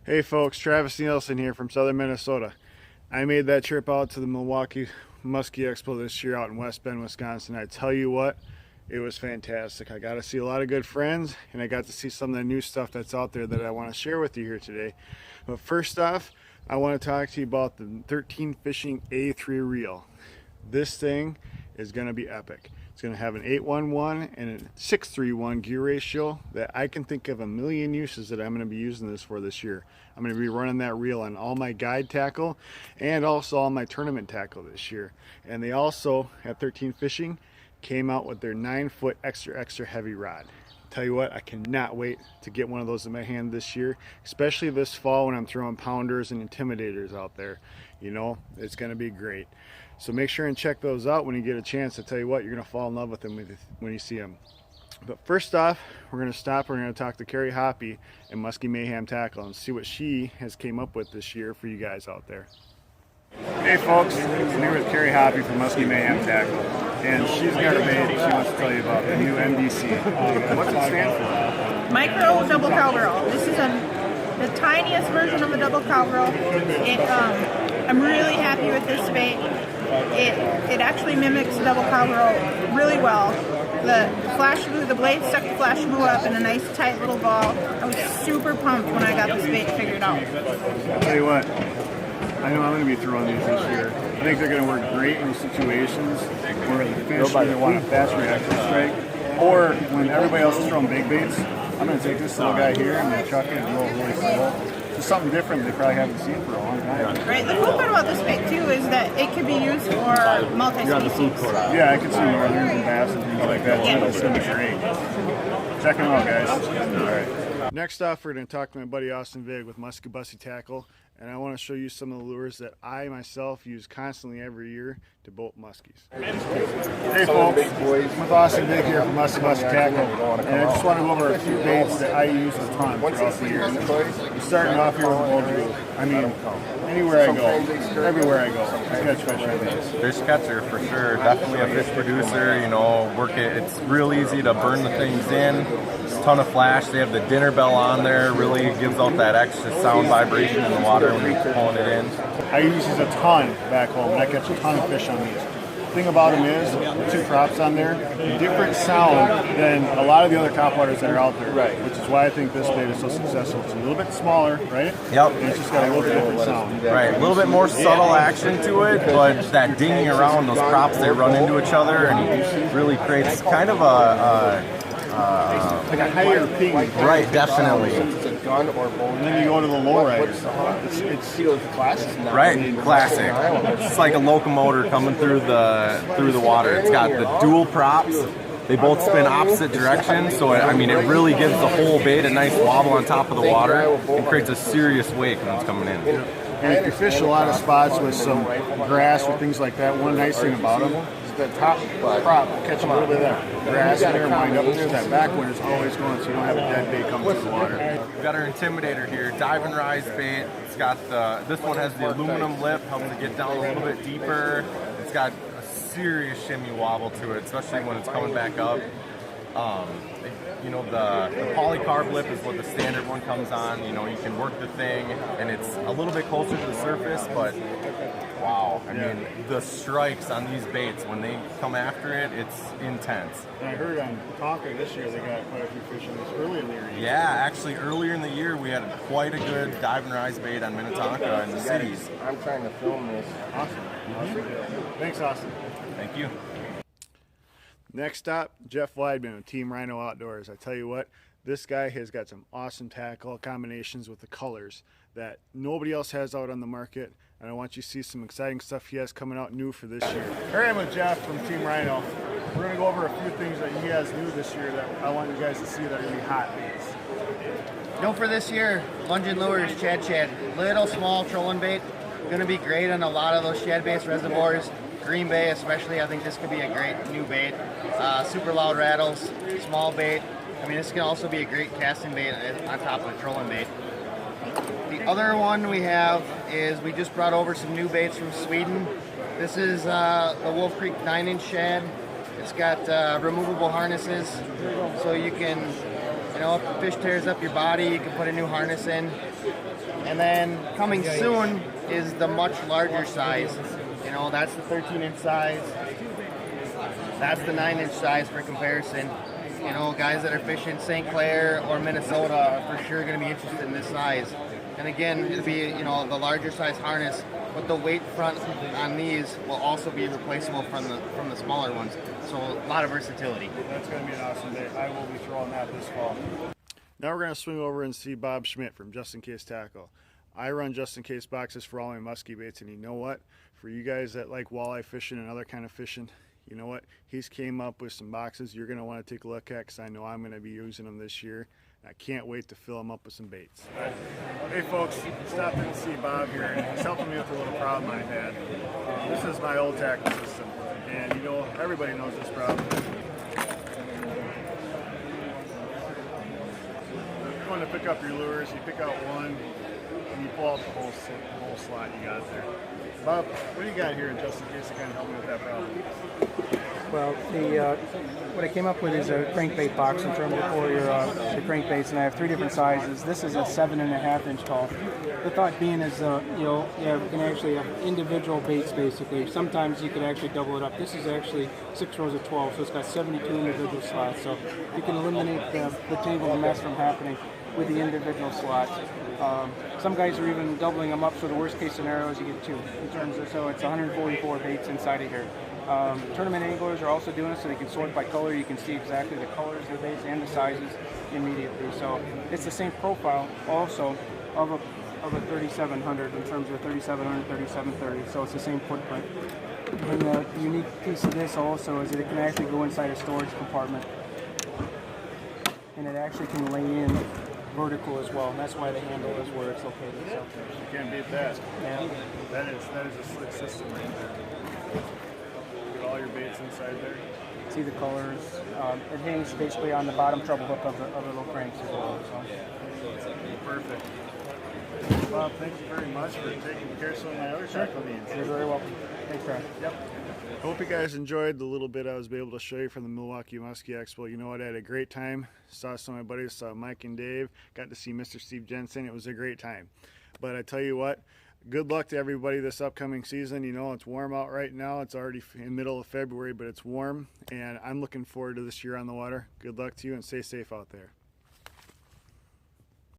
Hey folks, Travis Nielsen here from southern Minnesota. I made that trip out to the Milwaukee Musky Expo this year out in West Bend, Wisconsin. I tell you what, it was fantastic. I got to see a lot of good friends and I got to see some of the new stuff that's out there that I want to share with you here today. But first off, I want to talk to you about the 13 Fishing A3 reel. This thing is going to be epic. It's going to have an 811 and a 631 gear ratio that I can think of a million uses that I'm going to be using this for this year. I'm going to be running that reel on all my guide tackle and also all my tournament tackle this year. And they also, at 13 Fishing, came out with their 9-foot extra heavy rod. Tell you what, I cannot wait to get one of those in my hand this year, especially this fall when I'm throwing pounders and intimidators out there. You know, it's going to be great. So make sure and check those out when you get a chance. I tell you what, you're going to fall in love with them when you see them. But first off, we're going to stop. We're going to talk to Carrie Hoppy and Musky Mayhem Tackle and see what she has came up with this year for you guys out there. Hey folks, I'm here with Carrie Hoppy from Musky Mayhem Tackle, and she's got a bait she wants to tell you about, the new MDC. What's it stand for? Micro double cowgirl. This is the tiniest version of a double cowgirl. I'm really happy with this bait. It actually mimics double cowgirl really well. The flash glue, the blade stuck the flash glue up in a nice tight little ball. I was super pumped when I got this bait figured out. I'll tell you what, I know I'm going to be throwing these this year. I think they're going to work great in situations where the fish either want a fast reaction strike, or when everybody else is throwing big baits. I'm going to take this little guy here and I'm going to chuck it and roll really slow. Just something different they probably haven't seen for a long time. Right. The cool part about this bait too is that it can be used for multi-species. Yeah, I can see northerns and bass and things like that too. It's going to be great. Check them out, guys. All right. Next off, we're going to talk to my buddy Austin Vig with Musky Bussy Tackle, and I want to show you some of the lures that I myself use constantly every year to boat muskies. Hey folks, I'm with Austin Vig here from Musky Bussy Tackle, and I just want to go over a few baits that I use a ton throughout the year. We're starting off here with a bulge. I mean, anywhere I go, everywhere I go, I catch fish with these. Fish catcher for sure, definitely a fish producer, you know, it's real easy to burn the things in, a ton of flash, they have the dinner bell on there, really gives out that extra sound vibration in the water when you're pulling it in. I use these a ton back home, and I catch a ton of fish on these. The thing about them is, the 2 props on there, different sound than a lot of the other topwaters that are out there, which is why I think this bait is so successful. It's a little bit smaller, right? Yep. And it's just got a little bit different sound. Right, a little bit more subtle action to it, but that dinging around, those props, they run into each other, and really creates kind of like a higher ping. Right, definitely. And then you go to the low riders. It's classic. Right, classic. It's like a locomotive coming through the water. It's got the dual props. They both spin opposite directions, so it really gives the whole bait a nice wobble on top of the water and creates a serious wake when it's coming in. And if you fish a lot of spots with some grass or things like that, one nice thing about them is the top prop catch a little bit of that grass in there and wind up. There's that back wind is always going, so you don't have a dead bait come through the water. We've got our intimidator here, dive and rise bait. It's got this one has the aluminum lip, helps it get down a little bit deeper. It's got a serious shimmy wobble to it, especially when it's coming back up. You know, the polycarb lip is what the standard one comes on. You know, you can work the thing, and it's a little bit closer to the surface, but wow. I mean, the strikes on these baits, when they come after it, it's intense. And I heard on Tonka this year they got quite a few fish on this early in the year. Yeah, actually earlier in the year we had quite a good dive and rise bait on Minnetonka in the cities. I'm trying to film this. Awesome. Thanks, Austin. Thank you. Next stop, Jeff Weidman of Team Rhino Outdoors. I tell you what, this guy has got some awesome tackle combinations with the colors that nobody else has out on the market, and I want you to see some exciting stuff he has coming out new for this year. Here I am with Jeff from Team Rhino. We're going to go over a few things that he has new this year that I want you guys to see that are going to be hot baits. No, for this year, lunging lures, shad. Little small trolling bait. Going to be great on a lot of those shad-based reservoirs. Green Bay especially, I think this could be a great new bait. Super loud rattles, small bait. I mean, this can also be a great casting bait on top of a trolling bait. The other one we have is we just brought over some new baits from Sweden. This is the Wolf Creek 9-inch shad. It's got removable harnesses, so you can, you know, if the fish tears up your body, you can put a new harness in. And then coming soon is the much larger size. You know, that's the 13-inch size. That's the 9-inch size for comparison. You know, guys that are fishing St. Clair or Minnesota are for sure going to be interested in this size. And again, it'll be, you know, the larger size harness, but the weight front on these will also be replaceable from the smaller ones. So a lot of versatility. That's going to be an awesome day. I will be throwing that this fall. Now we're going to swing over and see Bob Schmidt from Just In Case Tackle. I run Just In Case boxes for all my musky baits, and you know what? For you guys that like walleye fishing and other kind of fishing, you know what? He's came up with some boxes you're going to want to take a look at, because I know I'm going to be using them this year. I can't wait to fill them up with some baits. Hey folks, stopped in to see Bob here, and he's helping me with a little problem I had. This is my old tackle system, and you know, everybody knows this problem. You're going to pick up your lures, you pick out one, and you pull out the whole slot you got there. Bob, what do you got here just in case you can help me with that problem? Well, what I came up with is a crankbait box in terms of for your the crankbaits, and I have 3 different sizes. This is a 7.5-inch tall. The thought being is, you can actually have individual baits basically. Sometimes you can actually double it up. This is actually 6 rows of 12, so it's got 72 individual slots. So you can eliminate the tangle and mess from happening with the individual slots. Some guys are even doubling them up, so the worst case scenario is you get 2 in terms of, so it's 144 baits inside of here. Tournament anglers are also doing it so they can sort by color. You can see exactly the colors of the baits and the sizes immediately. So it's the same profile also of a 3700 in terms of 3700, 3730. So it's the same footprint. And the unique piece of this also is that it can actually go inside a storage compartment, and it actually can lay in vertical as well, and that's why the handle is where it's located. So You can't beat that. yeah. That is a slick system right there. Get all your baits inside there. See the colors. It hangs basically on the bottom treble hook of the little cranks as well. So. Perfect. Bob, thank you very much for taking care of some of my other tackle needs. You're very welcome. Thanks, Brian. Yep. Hope you guys enjoyed the little bit I was able to show you from the Milwaukee Muskie Expo. You know what? I had a great time. Saw some of my buddies, saw Mike and Dave. Got to see Mr. Steve Jensen. It was a great time. But I tell you what, good luck to everybody this upcoming season. You know, it's warm out right now. It's already in the middle of February, but it's warm. And I'm looking forward to this year on the water. Good luck to you and stay safe out there.